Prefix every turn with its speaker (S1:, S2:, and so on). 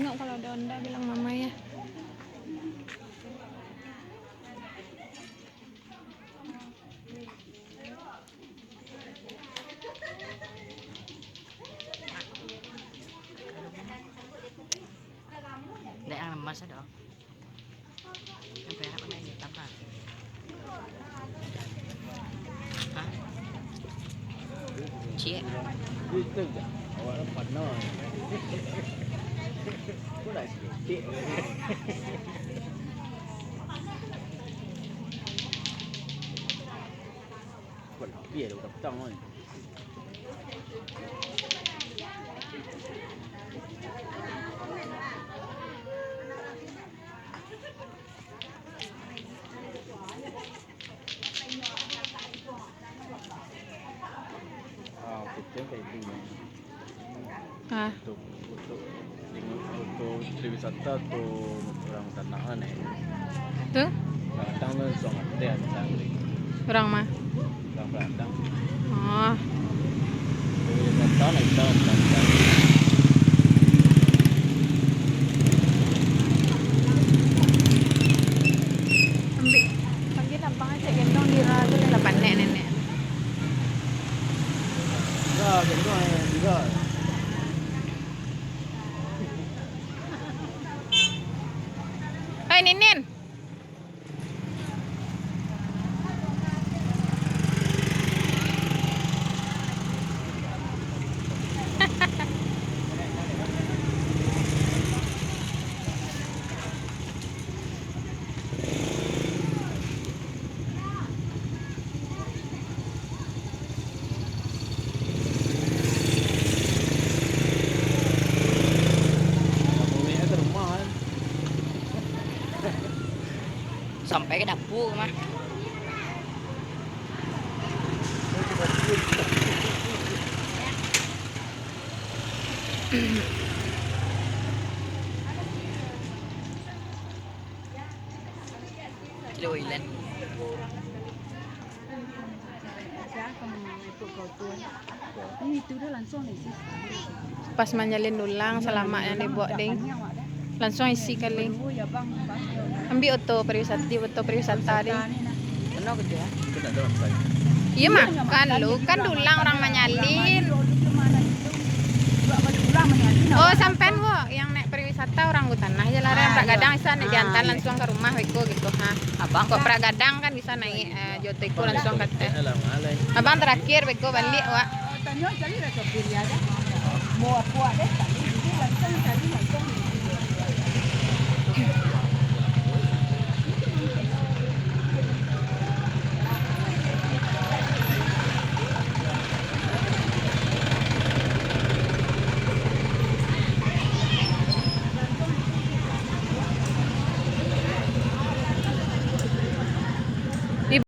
S1: Tengok kalau ada onda bilang mama ya.
S2: Để ăn làm masa dong. Yang perak mana ini tambah? Hah? Cie.
S3: Itu dah. Awak dapat no. Kau dah sikit. Kau nak biar dah petang kan. Kita kayak gini. Untuk wisata tu orang tanah ni.
S1: Tuh?
S3: Kadang tu sangat dia tangli.
S1: Orang mah.
S3: Orang Belanda.
S1: Oh.
S3: Wisata ni tanah.
S1: Ambil. Panggil abang aja gendong di ragu ni lah pandai nenek.
S3: Dah, gendong juga.
S1: Hai Ninin.
S2: Sampai ke dapur mah. Loilan. Pas manjalin dulang selamat yang dibuat ding. Langsung isi kali. Ambil auto pariwisata ding. Kenapa gitu ya?
S3: Kita ada website.
S1: Iya mah kan lu kan dulang orang menyalin. Oh sampean wo yang naik pariwisata orang Tanah aja lah yang Pragadang bisa naik diantar langsung ke rumah Wiko gitu ha. Abang kok Pragadang kan bisa naik Joteco langsung ke teh. Abang terakhir Wiko balik wa.
S4: Tanya cari rasa pilih aja. Mau puas deh tadi langsung cari langsung.